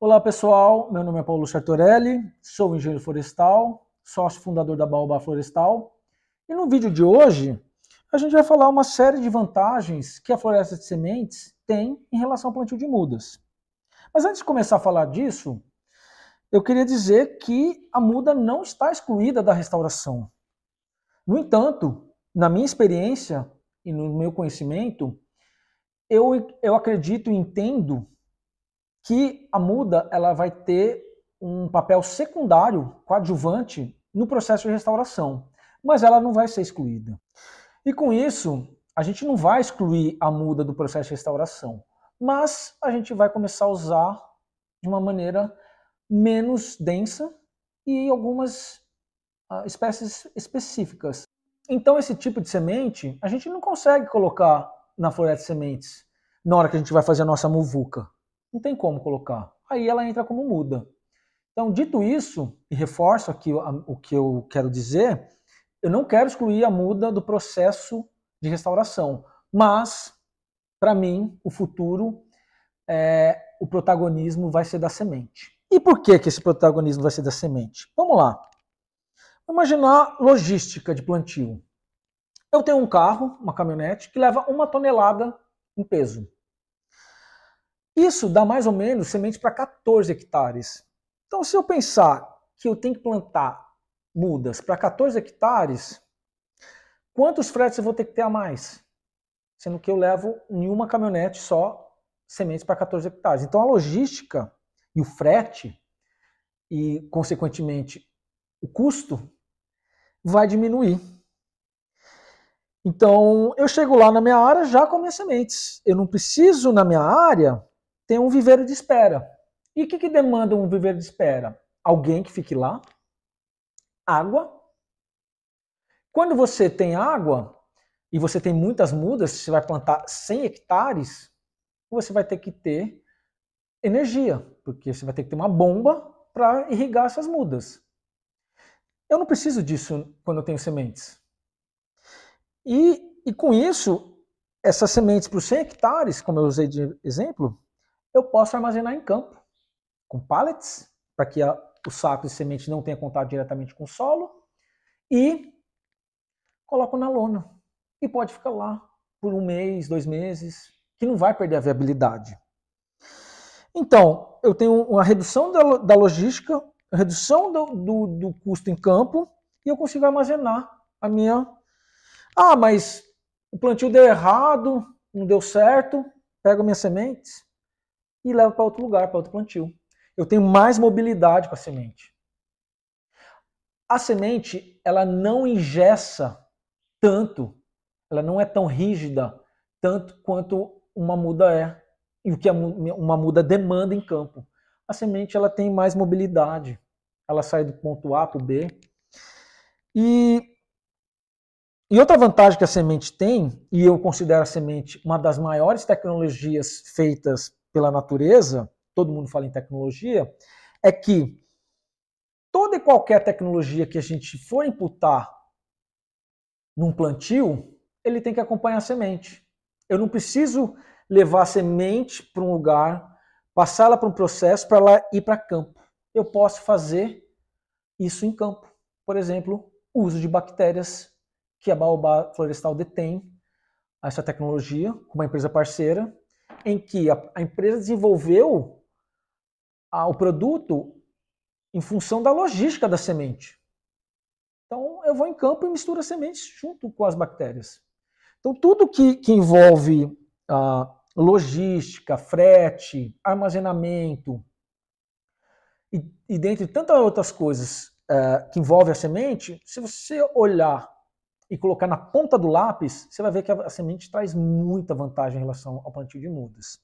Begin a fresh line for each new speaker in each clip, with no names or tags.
Olá pessoal, meu nome é Paulo Sartorelli, sou engenheiro florestal, sócio fundador da Baobá Florestal. E no vídeo de hoje, a gente vai falar uma série de vantagens que a floresta de sementes tem em relação ao plantio de mudas. Mas antes de começar a falar disso, eu queria dizer que a muda não está excluída da restauração. No entanto, na minha experiência e no meu conhecimento, eu acredito e entendo que a muda ela vai ter um papel secundário, coadjuvante, no processo de restauração, mas ela não vai ser excluída. E com isso, a gente não vai excluir a muda do processo de restauração, mas a gente vai começar a usar de uma maneira menos densa e algumas espécies específicas. Então, esse tipo de semente, a gente não consegue colocar na floresta de sementes na hora que a gente vai fazer a nossa muvuca. Não tem como colocar. Aí ela entra como muda. Então, dito isso, e reforço aqui o que eu quero dizer, eu não quero excluir a muda do processo de restauração, mas, para mim, o futuro, o protagonismo vai ser da semente. E por que esse protagonismo vai ser da semente? Vamos lá. Vamos imaginar logística de plantio. Eu tenho um carro, uma caminhonete, que leva 1 tonelada em peso. Isso dá mais ou menos sementes para 14 hectares. Então, se eu pensar que eu tenho que plantar mudas para 14 hectares, quantos fretes eu vou ter que ter a mais? Sendo que eu levo em uma caminhonete só sementes para 14 hectares. Então, a logística e o frete, e, consequentemente, o custo, vai diminuir. Então, eu chego lá na minha área já com minhas sementes. Eu não preciso, na minha área, ter um viveiro de espera. E o que demanda um viveiro de espera? Alguém que fique lá, água. Quando você tem água, e você tem muitas mudas, você vai plantar 100 hectares, você vai ter que ter energia, porque você vai ter que ter uma bomba para irrigar essas mudas. Eu não preciso disso quando eu tenho sementes. E com isso, essas sementes para os 100 hectares, como eu usei de exemplo, eu posso armazenar em campo, com pallets, para que o saco de semente não tenha contato diretamente com o solo, e coloco na lona. E pode ficar lá por 1 mês, 2 meses, que não vai perder a viabilidade. Então, eu tenho uma redução da logística, redução do custo em campo, e eu consigo armazenar a minha... Ah, mas o plantio deu errado, não deu certo, pego minhas sementes e levo para outro lugar, para outro plantio. Eu tenho mais mobilidade com a semente. A semente, ela não engessa tanto, ela não é tão rígida, tanto quanto uma muda é, e o que uma muda demanda em campo. A semente, ela tem mais mobilidade, ela sai do ponto A para o B. E outra vantagem que a semente tem, e eu considero a semente uma das maiores tecnologias feitas pela natureza, todo mundo fala em tecnologia, é que toda e qualquer tecnologia que a gente for imputar num plantio, ele tem que acompanhar a semente. Eu não preciso levar a semente para um lugar, passá-la para um processo para ela ir para campo. Eu posso fazer isso em campo. Por exemplo, o uso de bactérias que a Baobá Florestal detém, essa tecnologia, com uma empresa parceira, em que a empresa desenvolveu o produto em função da logística da semente. Então, eu vou em campo e misturo as sementes junto com as bactérias. Então, tudo que envolve logística, frete, armazenamento, e dentre tantas outras coisas que envolvem a semente, se você olhar e colocar na ponta do lápis, você vai ver que a semente traz muita vantagem em relação ao plantio de mudas.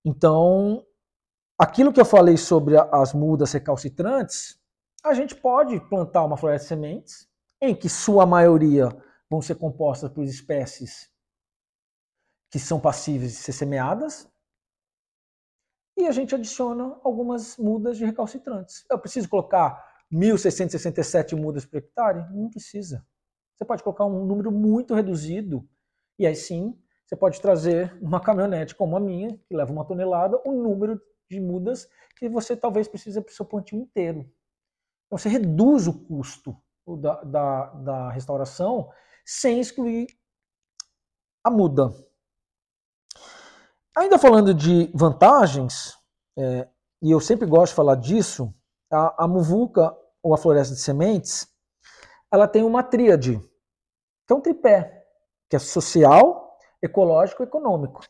Então, aquilo que eu falei sobre as mudas recalcitrantes, a gente pode plantar uma floresta de sementes, em que sua maioria vão ser compostas por espécies que são passíveis de ser semeadas, e a gente adiciona algumas mudas de recalcitrantes. Eu preciso colocar 1.667 mudas por hectare? Não precisa. Você pode colocar um número muito reduzido, e aí sim, você pode trazer uma caminhonete como a minha, que leva 1 tonelada, um número de mudas que você talvez precise para o seu plantio inteiro. Então você reduz o custo da restauração sem excluir a muda. Ainda falando de vantagens, e eu sempre gosto de falar disso, a muvuca, ou a floresta de sementes, ela tem uma tríade, que é um tripé, que é social, ecológico e econômico.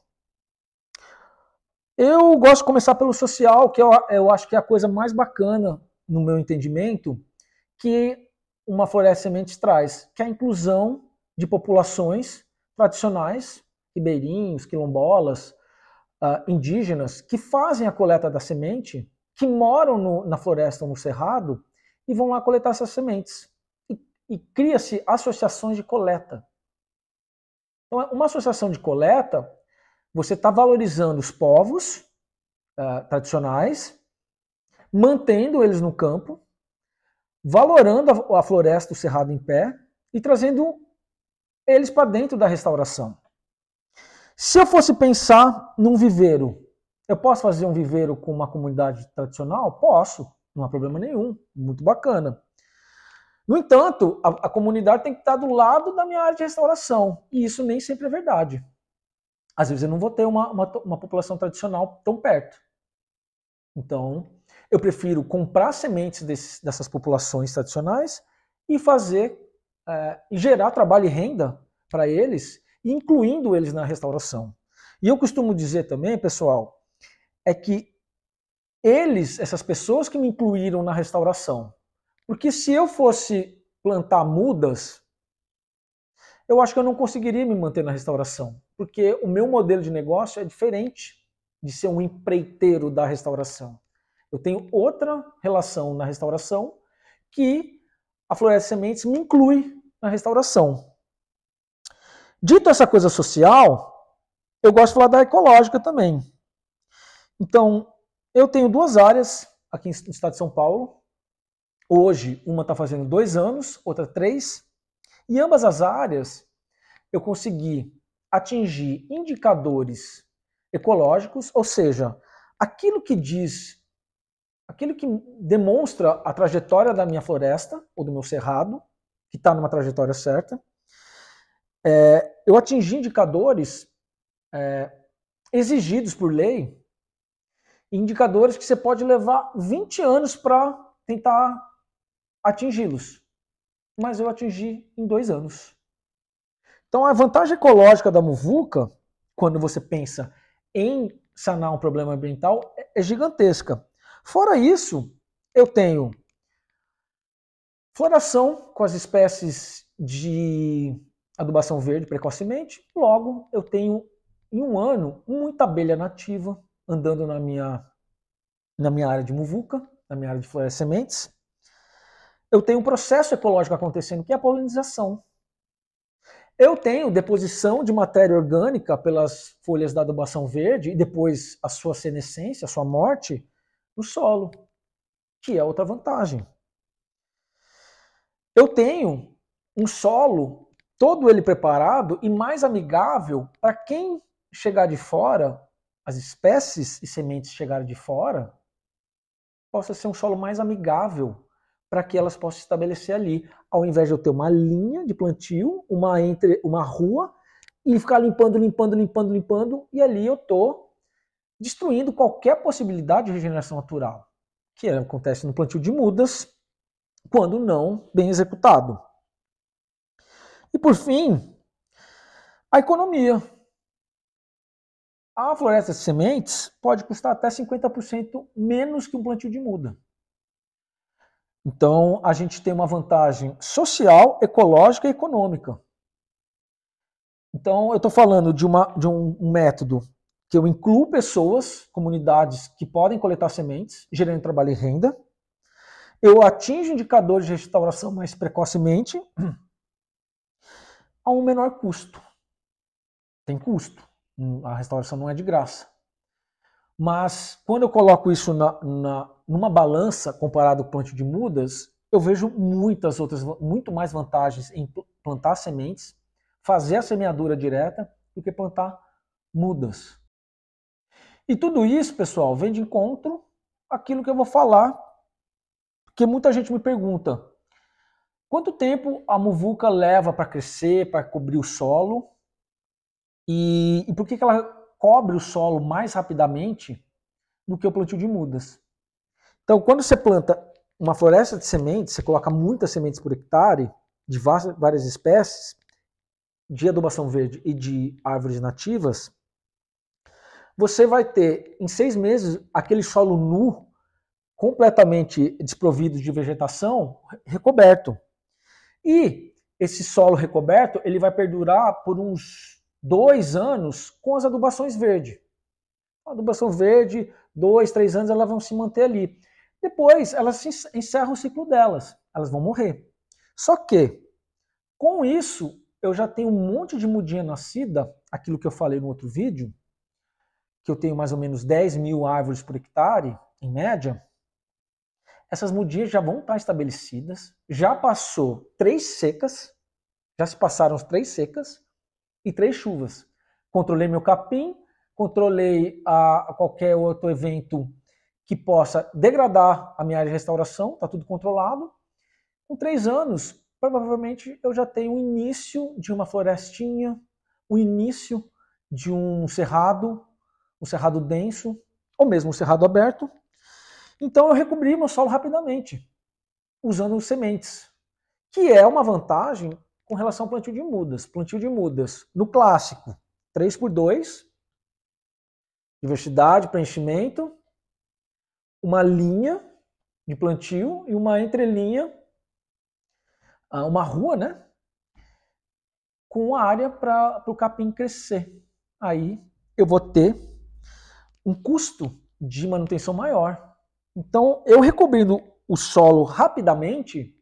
Eu gosto de começar pelo social, que eu acho que é a coisa mais bacana, no meu entendimento, que uma floresta de sementes traz, que é a inclusão de populações tradicionais, ribeirinhos, quilombolas, indígenas, que fazem a coleta da semente, que moram na floresta ou no cerrado, e vão lá coletar essas sementes. E cria-se associações de coleta. Então, uma associação de coleta, você está valorizando os povos tradicionais, mantendo eles no campo, valorando a floresta, o cerrado em pé, e trazendo eles para dentro da restauração. Se eu fosse pensar num viveiro, eu posso fazer um viveiro com uma comunidade tradicional? Posso, não há problema nenhum, muito bacana. No entanto, a comunidade tem que estar do lado da minha área de restauração, e isso nem sempre é verdade. Às vezes eu não vou ter uma população tradicional tão perto. Então, eu prefiro comprar sementes dessas populações tradicionais e gerar trabalho e renda para eles, incluindo eles na restauração. E eu costumo dizer também, pessoal, é que essas pessoas que me incluíram na restauração, porque se eu fosse plantar mudas, eu acho que eu não conseguiria me manter na restauração, porque o meu modelo de negócio é diferente de ser um empreiteiro da restauração. Eu tenho outra relação na restauração que a Floresta de Sementes me inclui na restauração. Dito essa coisa social, eu gosto de falar da ecológica também. Então, eu tenho 2 áreas aqui no estado de São Paulo. Hoje, uma está fazendo 2 anos, outra 3. E ambas as áreas, eu consegui atingir indicadores ecológicos, ou seja, aquilo que demonstra a trajetória da minha floresta, ou do meu cerrado, que está numa trajetória certa. Eu atingi indicadores exigidos por lei, indicadores que você pode levar 20 anos para tentar atingi-los. Mas eu atingi em 2 anos. Então a vantagem ecológica da muvuca, quando você pensa em sanar um problema ambiental, é gigantesca. Fora isso, eu tenho floração com as espécies de adubação verde precocemente, logo eu tenho em 1 ano muita abelha nativa andando na minha área de muvuca, na minha área de floresta de sementes. Eu tenho um processo ecológico acontecendo, que é a polinização. Eu tenho deposição de matéria orgânica pelas folhas da adubação verde e depois a sua senescência, a sua morte, no solo, que é outra vantagem. Eu tenho um solo todo ele preparado e mais amigável para quem chegar de fora, as espécies e sementes chegarem de fora, possa ser um solo mais amigável para que elas possam se estabelecer ali, ao invés de eu ter uma linha de plantio, uma rua, e ficar limpando, e ali eu estou destruindo qualquer possibilidade de regeneração natural, que acontece no plantio de mudas, quando não bem executado. E por fim, a economia. A floresta de sementes pode custar até 50% menos que um plantio de muda. Então, a gente tem uma vantagem social, ecológica e econômica. Então, eu estou falando de um método que eu incluo pessoas, comunidades que podem coletar sementes, gerando trabalho e renda. Eu atinjo indicadores de restauração mais precocemente a um menor custo. Tem custo. A restauração não é de graça. Mas quando eu coloco isso numa balança comparado com o plantio de mudas, eu vejo muito mais vantagens em plantar sementes, fazer a semeadura direta, do que plantar mudas. E tudo isso, pessoal, vem de encontro àquilo que eu vou falar, porque muita gente me pergunta: quanto tempo a muvuca leva para crescer, para cobrir o solo? E por que ela cobre o solo mais rapidamente do que o plantio de mudas? Então, quando você planta uma floresta de sementes, você coloca muitas sementes por hectare, de várias espécies, de adubação verde e de árvores nativas, você vai ter, em 6 meses, aquele solo nu, completamente desprovido de vegetação, recoberto. E esse solo recoberto, ele vai perdurar por uns 2 anos com as adubações verde. A adubação verde, 2, 3 anos, elas vão se manter ali. Depois, elas encerram o ciclo delas, elas vão morrer. Só que, com isso, eu já tenho um monte de mudinha nascida, aquilo que eu falei no outro vídeo, que eu tenho mais ou menos 10 mil árvores por hectare, em média. Essas mudinhas já vão estar estabelecidas, já passou 3 secas, já se passaram 3 secas e 3 chuvas. Controlei meu capim, controlei qualquer outro evento que possa degradar a minha área de restauração, está tudo controlado. Com 3 anos, provavelmente eu já tenho o início de uma florestinha, o início de um cerrado denso, ou mesmo um cerrado aberto. Então eu recobri meu solo rapidamente, usando sementes, que é uma vantagem com relação ao plantio de mudas. Plantio de mudas, no clássico, 3x2, diversidade, preenchimento, uma linha de plantio e uma entrelinha, uma rua, né? Com área para o capim crescer. Aí eu vou ter um custo de manutenção maior. Então, eu recobrindo o solo rapidamente,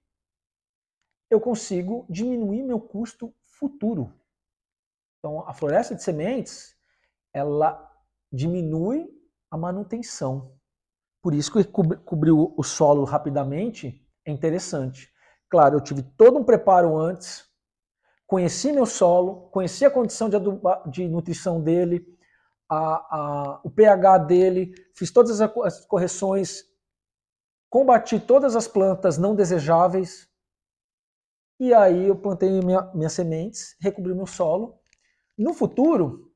eu consigo diminuir meu custo futuro. Então, a floresta de sementes, ela diminui a manutenção. Por isso que cobrir o solo rapidamente é interessante. Claro, eu tive todo um preparo antes, conheci meu solo, conheci a condição de nutrição dele, o pH dele, fiz todas as correções, combati todas as plantas não desejáveis, e aí eu plantei minhas sementes, recobri meu solo. No futuro,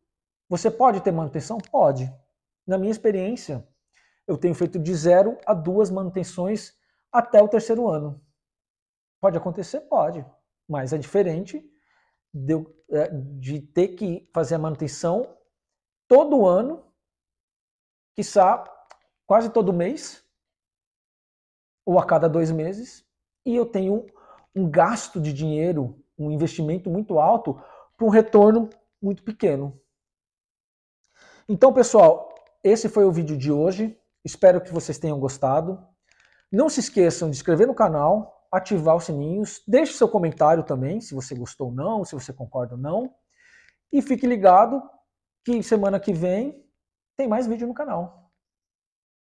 você pode ter manutenção? Pode. Na minha experiência, eu tenho feito de 0 a 2 manutenções até o 3º ano. Pode acontecer? Pode. Mas é diferente de ter que fazer a manutenção todo ano, quiçá quase todo mês, ou a cada 2 meses, e eu tenho um gasto de dinheiro, um investimento muito alto, para um retorno muito pequeno. Então, pessoal, esse foi o vídeo de hoje. Espero que vocês tenham gostado. Não se esqueçam de se inscrever no canal, ativar os sininhos, deixe seu comentário também, se você gostou ou não, se você concorda ou não. E fique ligado que semana que vem tem mais vídeo no canal.